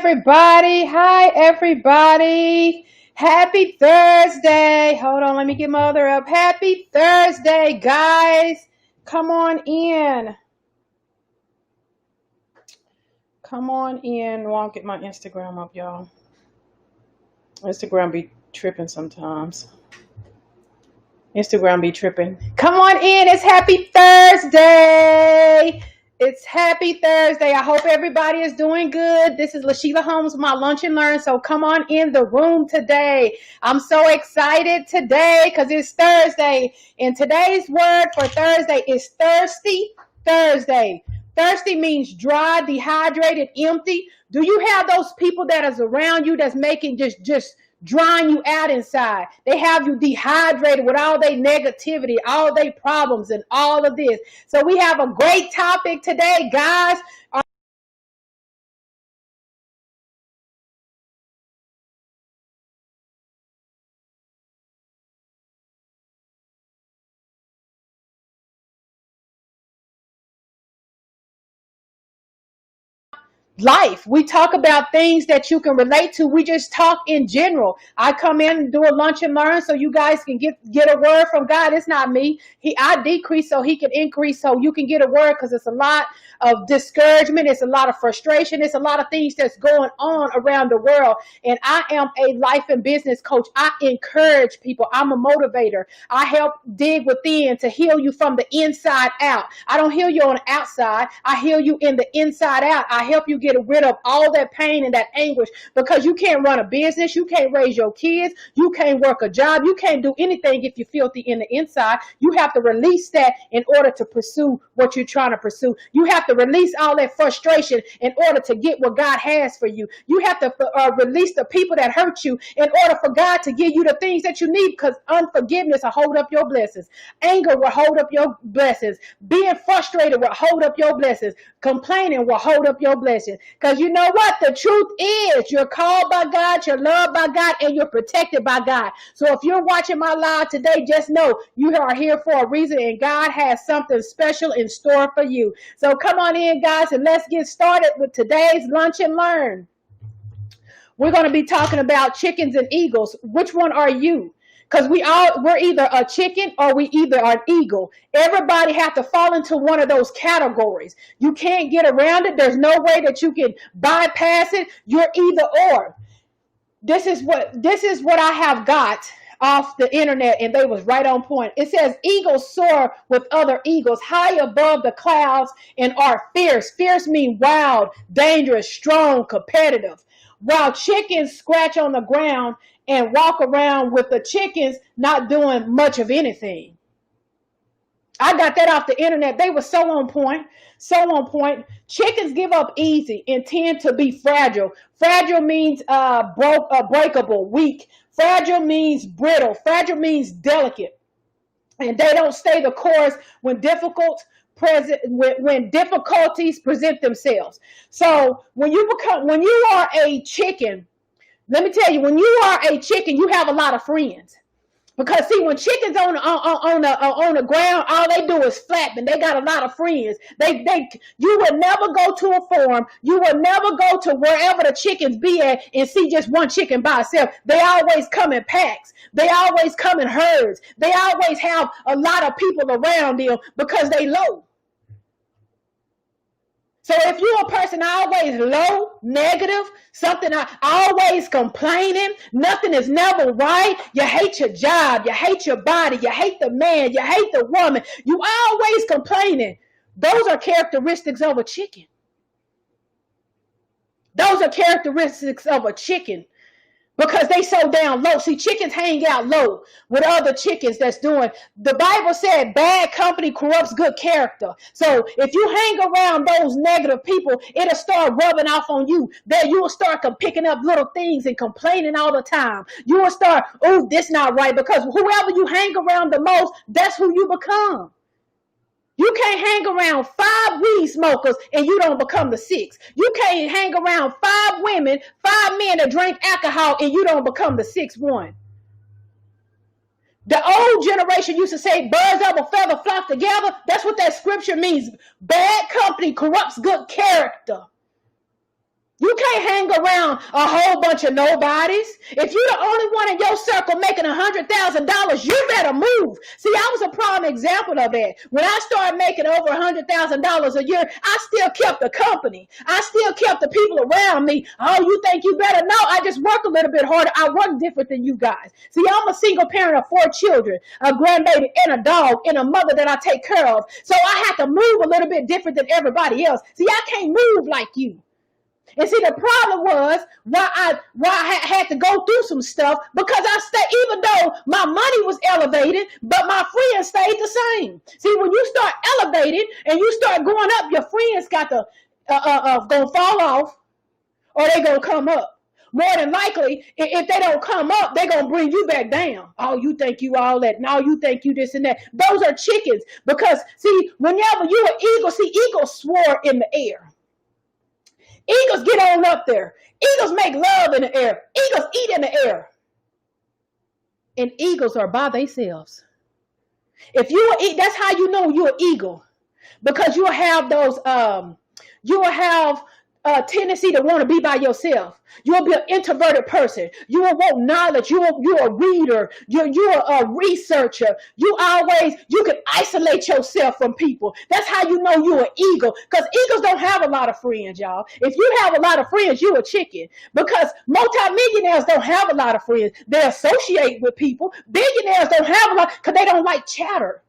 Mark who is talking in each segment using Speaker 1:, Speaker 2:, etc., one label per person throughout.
Speaker 1: everybody. Hi, everybody. Happy Thursday. Hold on, let me get my other up. Happy Thursday, guys. Come on in. Come on in. Won't get my Instagram up, y'all. Instagram be tripping sometimes. Instagram be tripping. Come on in. It's Happy Thursday. It's Happy Thursday. I hope everybody is doing good. This is LaSheila Holmes, my Lunch and Learn. So come on in the room today. I'm so excited today because it's Thursday. And today's word for Thursday is thirsty Thursday. Thirsty means dry, dehydrated, empty. Do you have those people that is around you that's making just drying you out inside? They have you dehydrated with all their negativity, all their problems, and all of this. So we have a great topic today, guys. Life. We talk about things that you can relate to. We just talk in general. I come in and do a lunch and learn so you guys can get a word from God. It's not me. I decrease so he can increase, so you can get a word, because it's a lot of discouragement. It's a lot of frustration. It's a lot of things that's going on around the world. And I am a life and business coach. I encourage people. I'm a motivator. I help dig within to heal you from the inside out. I don't heal you on the outside. I heal you in the inside out. I help you get rid of all that pain and that anguish, because you can't run a business, you can't raise your kids, you can't work a job, you can't do anything if you're filthy in the inside. You have to release that in order to pursue what you're trying to pursue. You have to release all that frustration in order to get what God has for you. You have to release the people that hurt you in order for God to give you the things that you need, because unforgiveness will hold up your blessings. Anger will hold up your blessings. Being frustrated will hold up your blessings. Complaining will hold up your blessings. Because you know what? The truth is, you're called by God, you're loved by God, and you're protected by God. So if you're watching my live today, just know you are here for a reason, and God has something special in store for you. So come on in, guys, and let's get started with today's Lunch and Learn. We're going to be talking about chickens and eagles. Which one are you? Because we're either a chicken or we either are an eagle. Everybody have to fall into one of those categories. You can't get around it. There's no way that you can bypass it. You're either or. This is what I have got off the internet, and they was right on point. It says eagles soar with other eagles high above the clouds and are fierce. Fierce means wild, dangerous, strong, competitive. While chickens scratch on the ground and walk around with the chickens not doing much of anything. I got that off the internet. They were so on point. So on point. Chickens give up easy and tend to be fragile. Fragile means breakable, weak. Fragile means brittle. Fragile means delicate. And they don't stay the course when difficulties present themselves. So when you are a chicken, let me tell you, when you are a chicken, you have a lot of friends. Because see, when chickens on the ground, all they do is flap, and they got a lot of friends. You will never go to a farm. You will never go to wherever the chickens be at and see just one chicken by itself. They always come in packs. They always come in herds. They always have a lot of people around them because they low. So if you're a person always low, negative, something always complaining, nothing is never right, you hate your job, you hate your body, you hate the man, you hate the woman, you always complaining, those are characteristics of a chicken. Those are characteristics of a chicken. Because they so down low. See, chickens hang out low with other chickens that's doing. The Bible said bad company corrupts good character. So if you hang around those negative people, it'll start rubbing off on you. That you will start picking up little things and complaining all the time. You will start, oh, this not right. Because whoever you hang around the most, that's who you become. You can't hang around 5 weed smokers and you don't become the 6th. You can't hang around 5 women, 5 men that drink alcohol and you don't become the 6th one. The old generation used to say birds of a feather flock together. That's what that scripture means. Bad company corrupts good character. You can't hang around a whole bunch of nobodies. If you're the only one in your circle making $100,000, you better move. See, I was a prime example of that. When I started making over $100,000 a year, I still kept the company. I still kept the people around me. Oh, you think you better? No, I just work a little bit harder. I work different than you guys. See, I'm a single parent of 4 children, a grandbaby and a dog and a mother that I take care of. So I have to move a little bit different than everybody else. See, I can't move like you. And see, the problem was why I had to go through some stuff, because I stayed, even though my money was elevated, but my friends stayed the same. See, when you start elevating and you start going up, your friends got to gonna fall off, or they gonna come up. More than likely, if they don't come up, they're gonna bring you back down. Oh, you think you all that? No, you think you this and that. Those are chickens, because see, whenever you an eagle, see, eagles soar in the air. Eagles get on up there. Eagles make love in the air. Eagles eat in the air. And eagles are by themselves. If you eat, that's how you know you're an eagle, because you'll have those. You will have a tendency to want to be by yourself. You'll be an introverted person. You will want knowledge. You're a reader. You're a researcher. You can isolate yourself from people. That's how you know you're an eagle, because eagles don't have a lot of friends, y'all. If you have a lot of friends, you're a chicken, because multimillionaires don't have a lot of friends. They associate with people. Billionaires don't have a lot because they don't like chatter.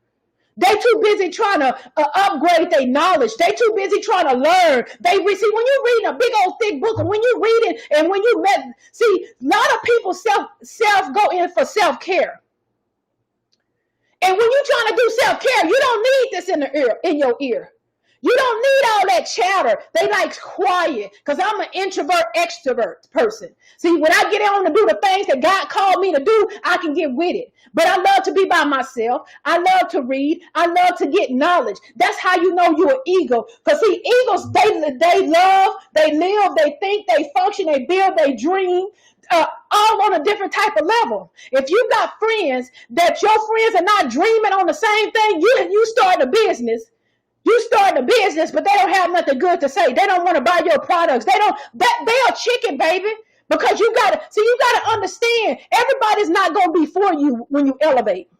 Speaker 1: They too busy trying to upgrade their knowledge. They too busy trying to learn. See, when you're reading a big old thick book, and when you're reading, and when you see, a lot of people self go in for self-care. And when you're trying to do self-care, you don't need this in your ear. You don't need all that chatter. They like quiet, because I'm an introvert, extrovert person. See, when I get on to do the things that God called me to do, I can get with it. But I love to be by myself. I love to read. I love to get knowledge. That's how you know you're an eagle. Because see, eagles, they love, they live, they think, they function, they build, they dream. All on a different type of level. If you got friends that your friends are not dreaming on the same thing, you start a business. You start a business, but they don't have nothing good to say. They don't want to buy your products. They are chicken, baby. Because you gotta understand, everybody's not gonna be for you when you elevate.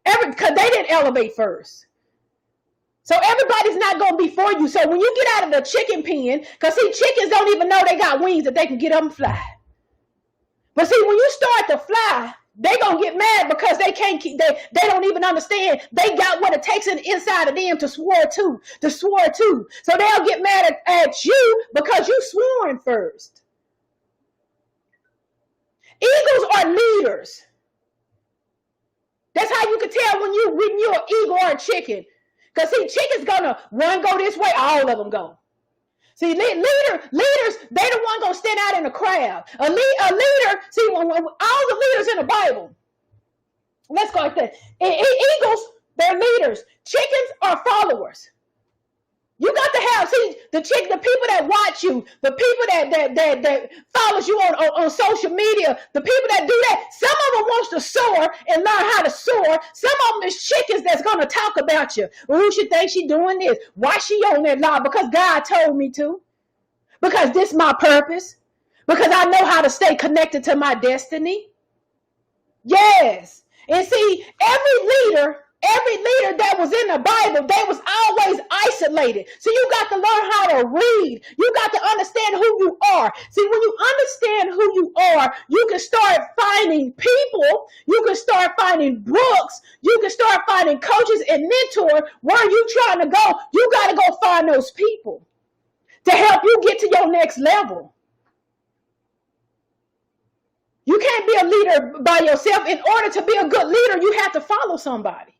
Speaker 1: Because they didn't elevate first. So everybody's not gonna be for you. So when you get out of the chicken pen, because see, chickens don't even know they got wings that they can get up and fly. But see, when you start to fly, they gonna get mad because they can't keep. They don't even understand. They got what it takes inside of them to soar too. So they'll get mad at you because you sworn first. Eagles are leaders. That's how you can tell when you're an eagle or a chicken. Because see, chickens one go this way, all of them go. See, leaders, they the one gonna stand out in the crowd. A leader, see, when all the leaders in the Bible, let's go like that. Eagles, they're leaders. Chickens are followers. You got to have, see, the people that watch you, the people that follows you on social media, the people that do that, some of them wants to soar and learn how to soar. Some of them is chickens that's going to talk about you. Who she think she doing this? Why she on that line? Because God told me to. Because this is my purpose. Because I know how to stay connected to my destiny. Yes. And see, every leader that was in the Bible, they was always isolated. So you got to learn how to read. You got to understand who you are. See, when you understand who you are, you can start finding people. You can start finding books. You can start finding coaches and mentors. Where are you trying to go? You got to go find those people to help you get to your next level. You can't be a leader by yourself. In order to be a good leader, you have to follow somebody.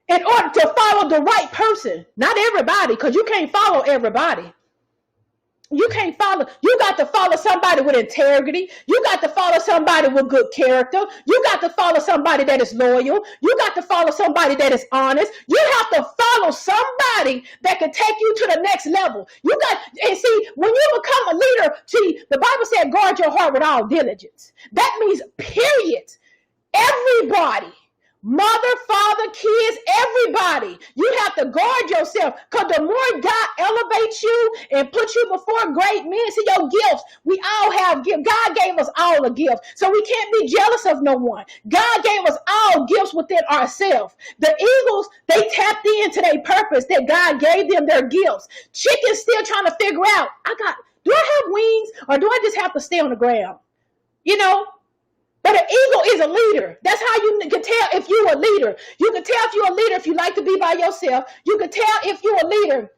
Speaker 1: In order to follow the right person, not everybody, because you can't follow everybody. You got to follow somebody with integrity. You got to follow somebody with good character. You got to follow somebody that is loyal. You got to follow somebody that is honest. You have to follow somebody that can take you to the next level. And see, when you become a leader, see, the Bible said, guard your heart with all diligence. That means, period. Everybody Mother, father, kids, everybody. You have to guard yourself, because the more God elevates you and puts you before great men, see your gifts. We all have gifts. God gave us all a gift, so we can't be jealous of no one. God gave us all gifts within ourselves. The eagles, they tapped into their purpose that God gave them, their gifts. Chickens still trying to figure out, do I have wings, or do I just have to stay on the ground? You know? But an eagle is a leader. That's how you can tell if you're a leader. You can tell if you're a leader if you like to be by yourself. You can tell if you're a leader.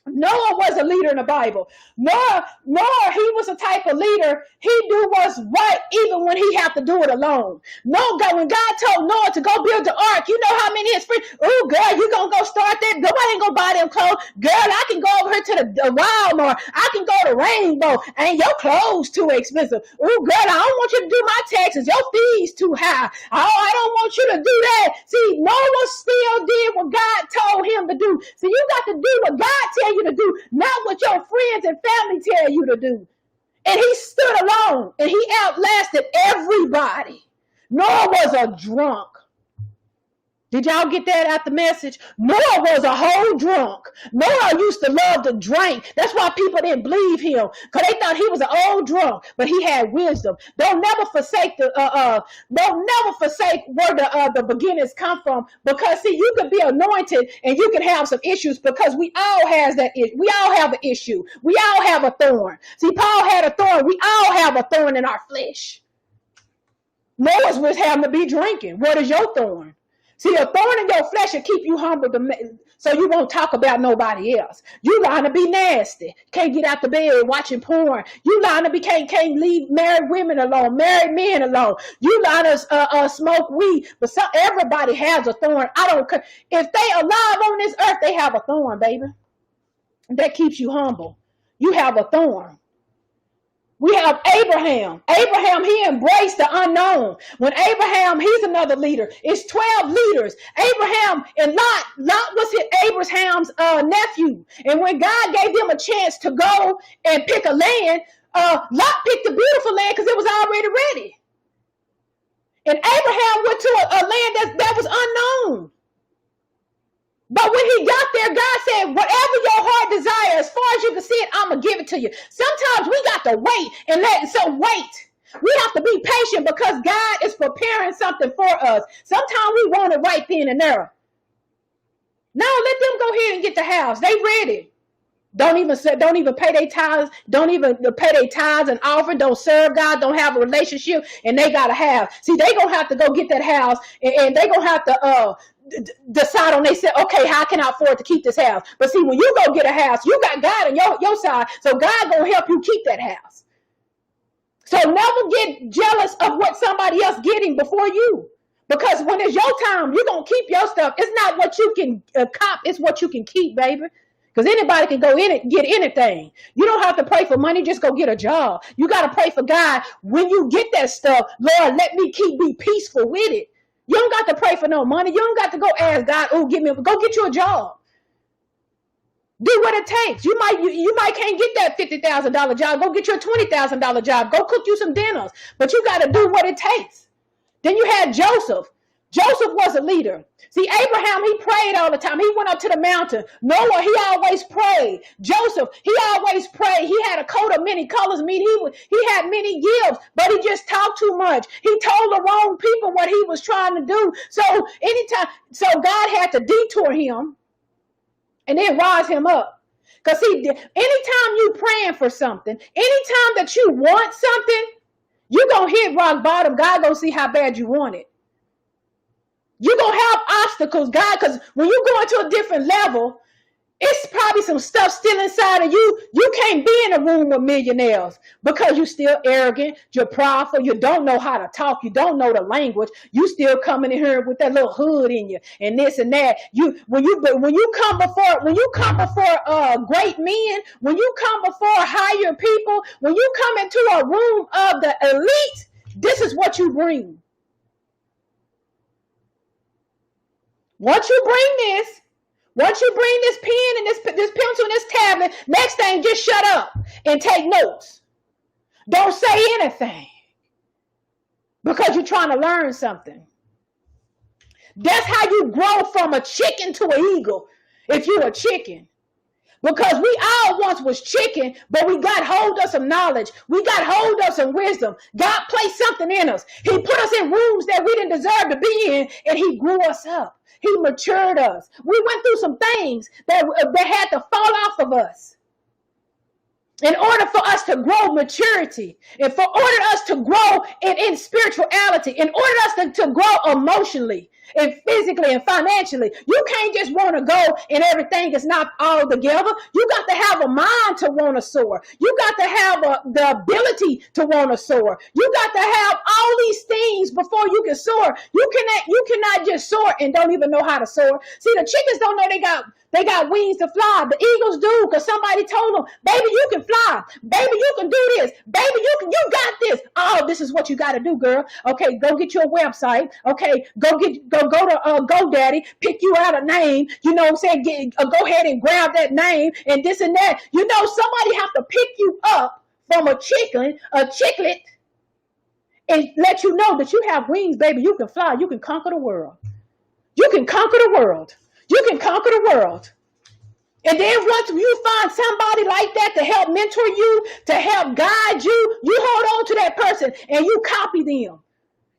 Speaker 1: Noah was a leader in the Bible. Noah, he was a type of leader. He do what's right even when he have to do it alone. When God told Noah to go build the ark, you know how many his friends, oh girl, you gonna go start that? Nobody ain't gonna buy them clothes. Girl, I can go over here to the Walmart. I can go to Rainbow. Ain't your clothes too expensive? Oh girl, I don't want you to do my taxes. Your fees too high. I don't want you to do that. See, Noah still did what God told him to do. So you got to do what God tells you to do, not what your friends and family tell you to do. And he stood alone and he outlasted everybody. Noah was a drunk. Did y'all get that out the message? Noah was a whole drunk. Noah used to love to drink. That's why people didn't believe him, because they thought he was an old drunk, but he had wisdom. Don't never forsake where the beginnings come from, because see, you can be anointed and you can have some issues, because we all have that issue. We all have an issue. We all have a thorn. See, Paul had a thorn. We all have a thorn in our flesh. Noah's was having to be drinking. What is your thorn? See, a thorn in your flesh will keep you humble so you won't talk about nobody else. You lying to be nasty. Can't get out the bed watching porn. You lying to be can't leave married women alone, married men alone. You lying to smoke weed. But everybody has a thorn. I don't care. If they alive on this earth, they have a thorn, baby. That keeps you humble. You have a thorn. We have Abraham. Abraham, he embraced the unknown. When Abraham, he's another leader. It's 12 leaders. Abraham and Lot was Abraham's nephew. And when God gave them a chance to go and pick a land, Lot picked the beautiful land because it was already ready. And Abraham went to a land that was unknown. But when he got there, God said, whatever your heart desires, as far as you can see it, I'm going to give it to you. Sometimes we got to wait and wait. We have to be patient because God is preparing something for us. Sometimes we want it right then and there. Now let them go ahead and get the house. They ready. Don't even pay their tithes. Don't even pay their tithes and offering. Don't serve God. Don't have a relationship. And they got a house. See, they going to have to go get that house. And they going to have to decide on themselves, okay, how can I afford to keep this house? But see, when you go get a house, you got God on your side. So God going to help you keep that house. So never get jealous of what somebody else getting before you. Because when it's your time, you're going to keep your stuff. It's not what you can cop. It's what you can keep, baby. Because anybody can go in it, get anything. You don't have to pray for money. Just go get a job. You got to pray for God. When you get that stuff, Lord, let me be peaceful with it. You don't got to pray for no money. You don't got to go ask God, go get you a job. Do what it takes. You might can't get that $50,000 job. Go get you a $20,000 job. Go cook you some dinners. But you got to do what it takes. Then you had Joseph. Joseph was a leader. See, Abraham, he prayed all the time. He went up to the mountain. Noah, he always prayed. Joseph, he always prayed. He had a coat of many colors. He had many gifts, but he just talked too much. He told the wrong people what he was trying to do. So God had to detour him and then rise him up. Because see, anytime you praying for something, anytime that you want something, you're going to hit rock bottom. God going to see how bad you want it. You're going to have obstacles, God, because when you go into a different level, it's probably some stuff still inside of you. You can't be in a room with millionaires because you're still arrogant, you're prideful, you don't know how to talk, you don't know the language. You still coming in here with that little hood in you and this and that. When you come before great men, when you come before higher people, when you come into a room of the elite, this is what you bring. Once you bring this pen and this pencil and this tablet, next thing, just shut up and take notes. Don't say anything because you're trying to learn something. That's how you grow from a chicken to an eagle. If you're a chicken. Because we all once was chicken, but we got hold of some knowledge. We got hold of some wisdom. God placed something in us. He put us in rooms that we didn't deserve to be in, and he grew us up. He matured us. We went through some things that had to fall off of us. In order for us to grow maturity, and for order us to grow in spirituality, in order us to grow emotionally and physically and financially, you can't just want to go and everything is not all together. You got to have a mind to want to soar. You got to have the ability to want to soar. You got to have all these things before you can soar. You cannot just soar and don't even know how to soar. See, the chickens don't know they got wings to fly. The eagles do, because somebody told them, baby, you can fly. Baby, you can do this. Baby, you got this. Oh, this is what you got to do, girl. Okay, go get your website. Okay, go to GoDaddy, pick you out a name. You know what I'm saying? Go ahead and grab that name and this and that. You know, somebody have to pick you up from a chicklet, and let you know that you have wings, baby. You can fly. You can conquer the world. You can conquer the world. You can conquer the world. And then once you find somebody like that to help mentor you, to help guide you, you hold on to that person and you copy them.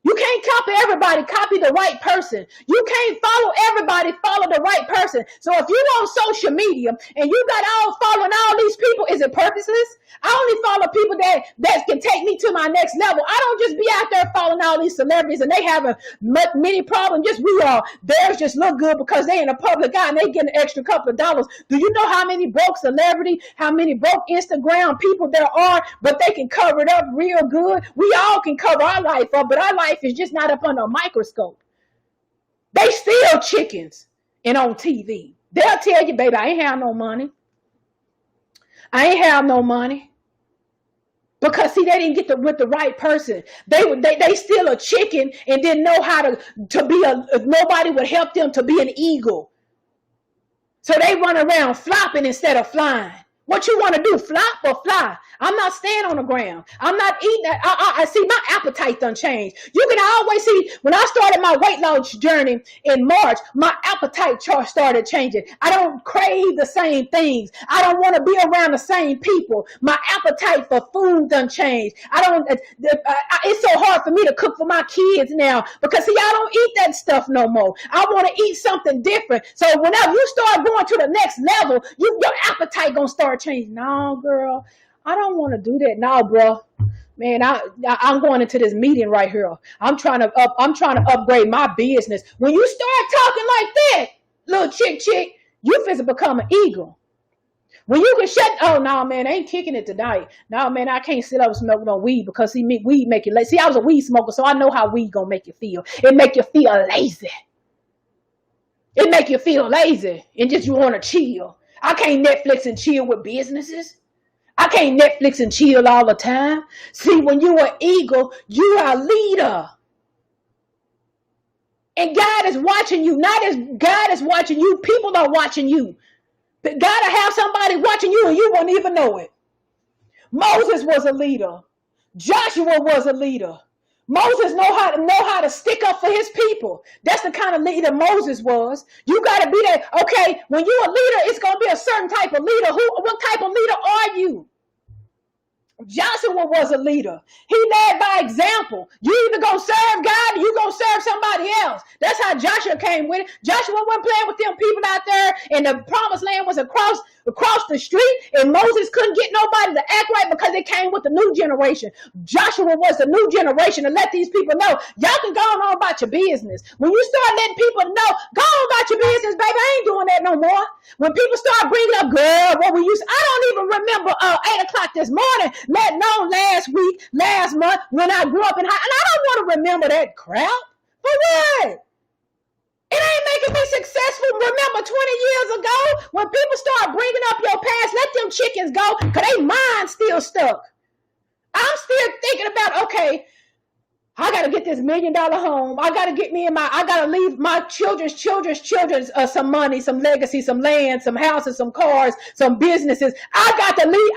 Speaker 1: You can't copy everybody, copy the right person. You can't follow everybody, follow the right person. So if you're on social media and you got following all these people, is it purposeless? I only follow people that can take me to my next level. I don't just be out there following all these celebrities and they having many problems. Just we all. Theirs just look good because they in a public eye and they get an extra couple of dollars. Do you know how many broke celebrity, how many broke Instagram people there are, but they can cover it up real good? We all can cover our life up, but our life is just not up under a microscope. They still chickens and on TV. They'll tell you, baby, I ain't have no money. I ain't have no money. Because see, they didn't get with the right person. They still a chicken and didn't know how to be nobody would help them to be an eagle. So they run around flopping instead of flying. What you want to do, flop or fly? I'm not staying on the ground. I'm not eating that. I see my appetite done changed. You can always see when I started my weight loss journey in March, my appetite chart started changing. I don't crave the same things. I don't want to be around the same people. My appetite for food done changed. It's so hard for me to cook for my kids now because see, I don't eat that stuff no more. I want to eat something different. So whenever you start going to the next level, your appetite gonna start changing. No, girl. I don't want to do that now, bro. Man, I'm going into this meeting right here. I'm trying to upgrade my business. When you start talking like that, little chick, you finna become an eagle. When you can oh no, man, I ain't kicking it tonight. No, man, I can't sit up and smoke no weed because see, weed make you lazy. See, I was a weed smoker, so I know how weed gonna make you feel. It make you feel lazy. It make you feel lazy and just you want to chill. I can't Netflix and chill with businesses. I can't Netflix and chill all the time. See, when you're an eagle, you are a leader. And God is watching you. Not as God is watching you, people are watching you. God will have somebody watching you and you won't even know it. Moses was a leader. Joshua was a leader. Moses know how to stick up for his people. That's the kind of leader Moses was. You got to be that. Okay, when you're a leader, it's going to be a certain type of leader. What type of leader are you? Joshua was a leader. He led by example. You either going to serve God or you going to serve somebody else. That's how Joshua came with it. Joshua wasn't playing with them people out there, and the promised land was across the street, and Moses couldn't get nobody to act right because they came with the new generation. Joshua was the new generation to let these people know, y'all can go on about your business. When you start letting people know, go on about your business, baby, I ain't doing that no more. When people start bringing up, girl, what we used, I don't even remember 8 o'clock this morning, let alone last month when I grew up in high, and I don't want to remember that crap. For what? It ain't making me successful. Remember 20 years ago when people start bringing up your past, let them chickens go because they mind still stuck. I'm still thinking about, okay, I got to get this $1 million home. I got to leave my children's some money, some legacy, some land, some houses, some cars, some businesses. I got to leave.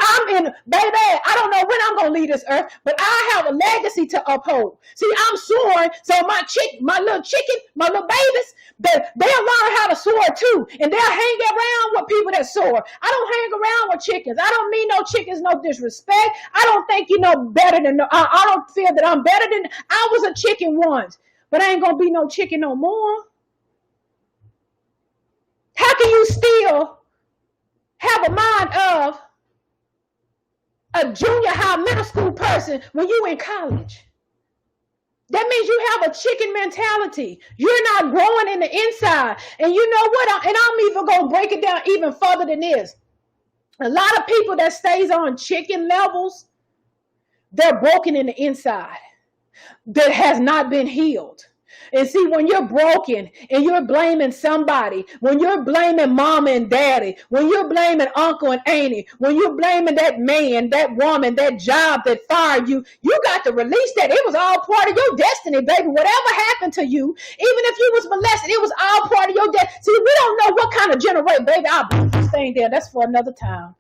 Speaker 1: Baby, I don't know when I'm going to leave this earth, but I have a legacy to uphold. See, I'm soaring. So my little chicken, my little babies, They'll learn how to soar too. And they'll hang around with people that soar. I don't hang around with chickens. I don't mean no chickens, no disrespect. I don't think you know better than, I don't feel that I'm better than, I was a chicken once, but I ain't going to be no chicken no more. How can you still have a mind of a junior high, middle school person when you in college? That means you have a chicken mentality. You're not growing in the inside. And you know what? And I'm even going to break it down even further than this. A lot of people that stays on chicken levels, they're broken in the inside. That has not been healed. And see, when you're broken and you're blaming somebody, when you're blaming mama and daddy, when you're blaming uncle and auntie, when you're blaming that man, that woman, that job that fired you, you got to release that. It was all part of your destiny, baby. Whatever happened to you, even if you was molested, it was all part of your destiny. See, we don't know what kind of generation, baby. I'll be staying there. That's for another time.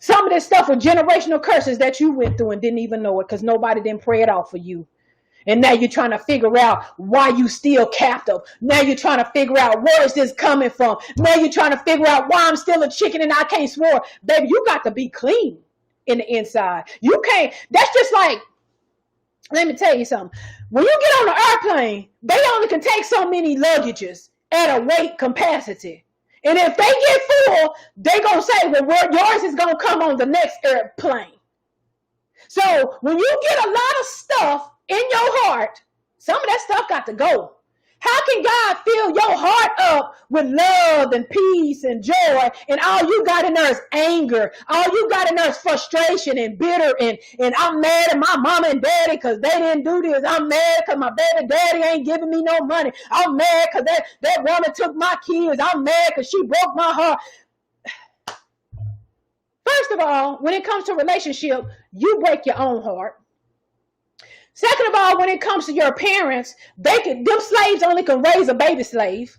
Speaker 1: Some of this stuff were generational curses that you went through and didn't even know it because nobody didn't pray it out for you. And now you're trying to figure out why you still captive. Now you're trying to figure out where is this coming from. Now you're trying to figure out why I'm still a chicken and I can't swear. Baby, you got to be clean in the inside. You can't. That's just like, let me tell you something. When you get on the airplane, they only can take so many luggages at a weight capacity. And if they get full, they're going to say, well, yours is going to come on the next airplane. So when you get a lot of stuff in your heart, some of that stuff got to go. How can God fill your heart up with love and peace and joy, and all you got in there is anger? All you got in there is frustration and bitter, and I'm mad at my mama and daddy because they didn't do this. I'm mad because my baby daddy ain't giving me no money. I'm mad because that woman took my kids. I'm mad because she broke my heart. First of all, when it comes to relationship, you break your own heart. Second of all, when it comes to your parents, them slaves only can raise a baby slave.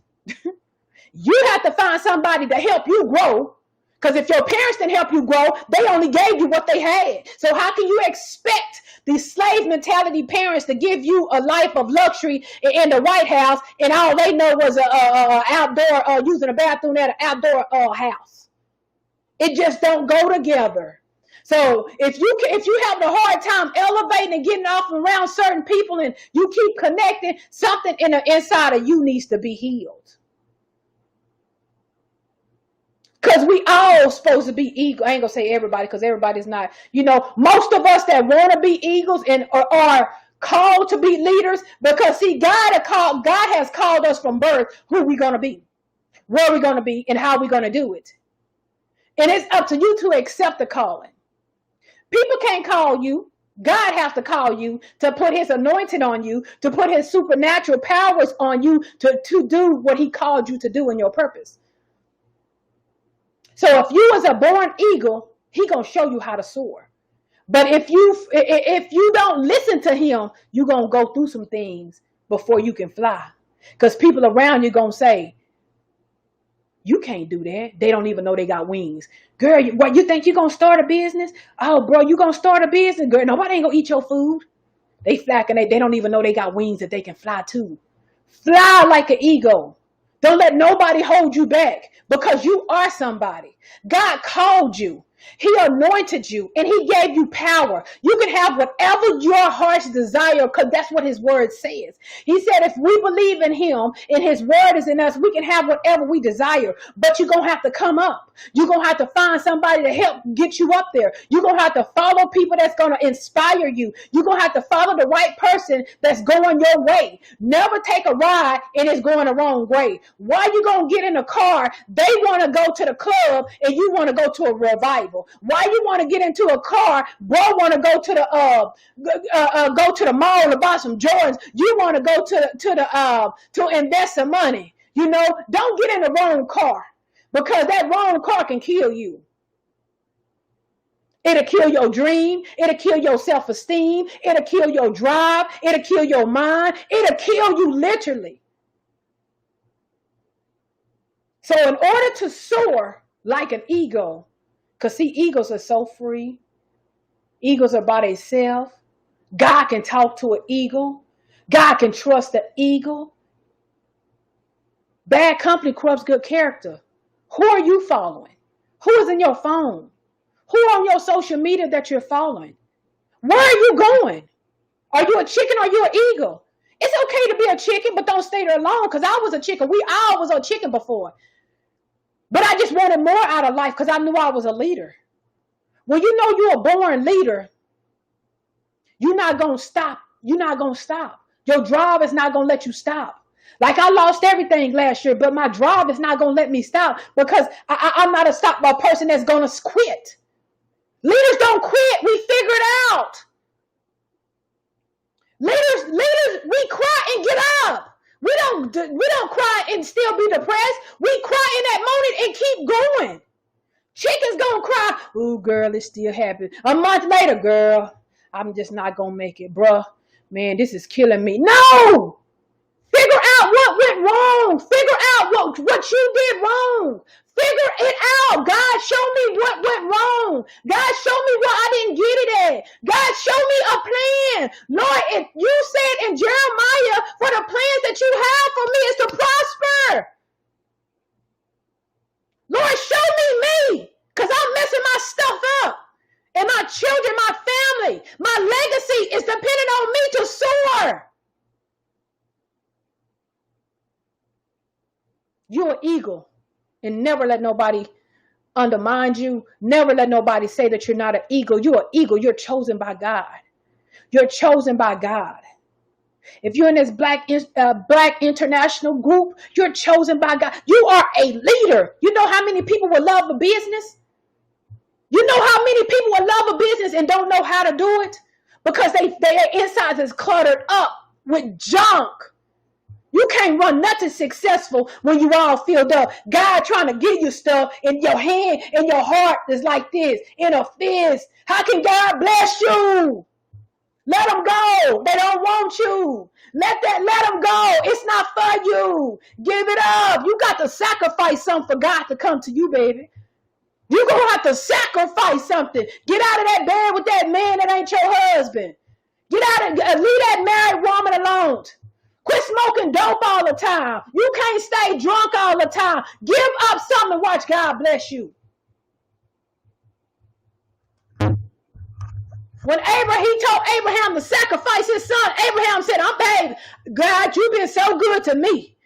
Speaker 1: You have to find somebody to help you grow. Because if your parents didn't help you grow, they only gave you what they had. So how can you expect these slave mentality parents to give you a life of luxury in the White House and all they know was outdoor using a bathroom at an outdoor house? It just don't go together. So if you have a hard time elevating and getting off around certain people and you keep connecting, something in the inside of you needs to be healed. Because we all supposed to be eagles. I ain't gonna say everybody because everybody's not. You know, most of us that want to be eagles and are called to be leaders, because see, God has called us from birth who we're gonna be, where we're gonna be, and how we're gonna do it. And it's up to you to accept the calling. People can't call you. God has to call you to put his anointing on you, to put his supernatural powers on you to do what he called you to do in your purpose. So if you was a born eagle, he gonna show you how to soar. But if you don't listen to him, you're gonna go through some things before you can fly. Because people around you gonna say, you can't do that. They don't even know they got wings. Girl, you think you're going to start a business? Oh, bro, you going to start a business? Girl, nobody ain't going to eat your food. They flacking. They don't even know they got wings that they can fly too. Fly like an eagle. Don't let nobody hold you back because you are somebody. God called you. He anointed you and he gave you power. You can have whatever your heart's desire because that's what his word says. He said if we believe in him and his word is in us, we can have whatever we desire. But you're going to have to come up. You're going to have to find somebody to help get you up there. You're going to have to follow people that's going to inspire you. You're going to have to follow the right person that's going your way. Never take a ride and it's going the wrong way. Why you going to get in a car? They want to go to the club and you want to go to a revival. Why you want to get into a car? Bro want to go to the mall to buy some Jordans. You want to go to invest some money. You know, don't get in the wrong car because that wrong car can kill you. It'll kill your dream. It'll kill your self-esteem. It'll kill your drive. It'll kill your mind. It'll kill you literally. So in order to soar like an eagle, because see, eagles are so free. Eagles are by themselves. God can talk to an eagle. God can trust the eagle. Bad company corrupts good character. Who are you following? Who is in your phone? Who on your social media that you're following? Where are you going? Are you a chicken or are you an eagle? It's okay to be a chicken, but don't stay there long, because I was a chicken. We all was a chicken before. But I just wanted more out of life because I knew I was a leader. When you know you're a born leader, you're not going to stop. You're not going to stop. Your drive is not going to let you stop. Like I lost everything last year, but my drive is not going to let me stop, because I'm not a person that's going to quit. Leaders don't quit. We figure it out. Leaders, we cry and get up. We don't cry and still be depressed. We cry in that moment and keep going. Chicken's gonna cry. Ooh, girl, it's still happening. A month later, girl, I'm just not gonna make it, bruh. Man, this is killing me. No! Figure out what went wrong. Figure out what you did wrong. Figure it out. God, show me what went wrong. God, show me where I didn't get it at. God, show me a plan. Lord, if you said in Jeremiah, for the plans that you have for me is to prosper. Lord, show me, because I'm messing my stuff up. And my children, my family, my legacy is dependent on me to soar. You're an eagle, and never let nobody undermine you. Never let nobody say that you're not an eagle. You're an eagle. You're chosen by God. You're chosen by God. If you're in this black international group, you're chosen by God. You are a leader. You know how many people would love a business? You know how many people would love a business and don't know how to do it? Because their insides is cluttered up with junk. You can't run nothing successful when you all filled up. God trying to give you stuff, and your hand and your heart is like this, in a fist. How can God bless you? Let them go. They don't want you. Let them go. It's not for you. Give it up. You got to sacrifice something for God to come to you, baby. You're going to have to sacrifice something. Get out of that bed with that man that ain't your husband. Get out of, leave that married woman alone. Quit smoking dope all the time. You can't stay drunk all the time. Give up something and watch God bless you. When he told Abraham to sacrifice his son, Abraham said, babe, God, you've been so good to me.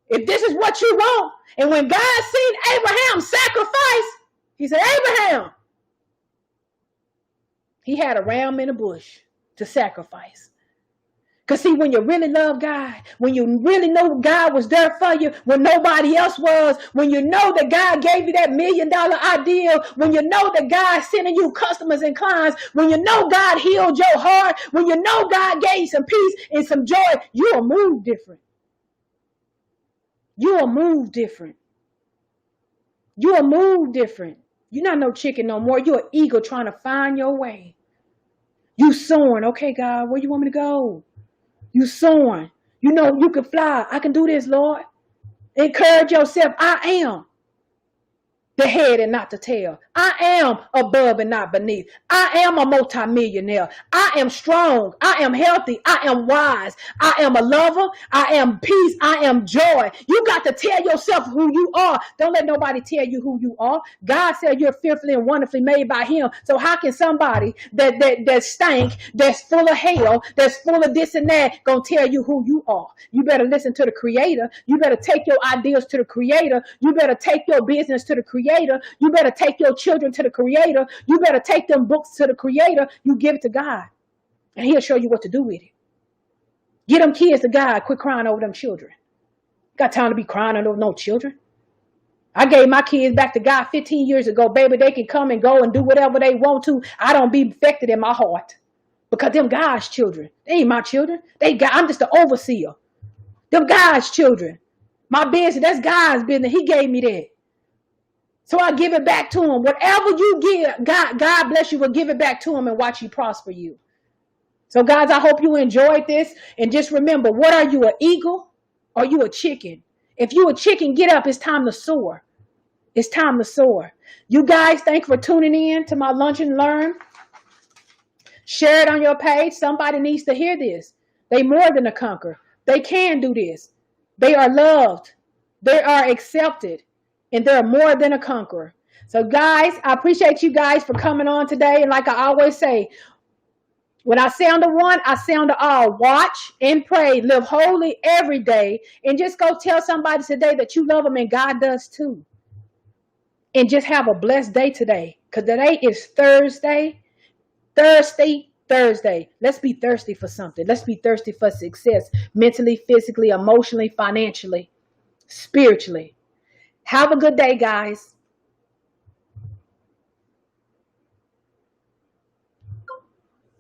Speaker 1: If this is what you want. And when God seen Abraham sacrifice, he said, Abraham, he had a ram in a bush to sacrifice. Because see, when you really love God, when you really know God was there for you when nobody else was, when you know that God gave you that $1 million idea, when you know that God sending you customers and clients, when you know God healed your heart, when you know God gave you some peace and some joy, you'll move different. You'll move different. You'll move different. You're not no chicken no more. You're an eagle trying to find your way. You soaring. Okay, God, where you want me to go? You soaring. You know you can fly. I can do this, Lord. Encourage yourself. I am the head and not the tail. I am above and not beneath. I am a multimillionaire. I am strong. I am healthy. I am wise. I am a lover. I am peace. I am joy. You got to tell yourself who you are. Don't let nobody tell you who you are. God said you're fearfully and wonderfully made by him. So how can somebody that stank, that's full of hell, that's full of this and that, gonna tell you who you are? You better listen to the Creator. You better take your ideas to the Creator. You better take your business to the Creator. You better take your children to the Creator. You better take them books to the Creator. You give it to God, and he'll show you what to do with it. Get them kids to God. Quit crying over them children. Got time to be crying over no children. I gave my kids back to God 15 years ago. Baby, they can come and go and do whatever they want to. I don't be affected in my heart, because them God's children. They ain't my children. I'm just the overseer. Them God's children. My business, that's God's business. He gave me that. So I give it back to him. Whatever you give, God bless you, will give it back to him and watch you prosper you. So guys, I hope you enjoyed this. And just remember, what are you, an eagle or you a chicken? If you a chicken, get up. It's time to soar. It's time to soar. You guys, thanks for tuning in to my Lunch and Learn. Share it on your page. Somebody needs to hear this. They more than a conqueror. They can do this. They are loved. They are accepted. And they're more than a conqueror. So guys, I appreciate you guys for coming on today. And like I always say, when I sound a one, I sound a all. Watch and pray. Live holy every day. And just go tell somebody today that you love them, and God does too. And just have a blessed day today. Because today is Thursday. Thursday. Let's be thirsty for something. Let's be thirsty for success. Mentally, physically, emotionally, financially, spiritually. Have a good day, guys.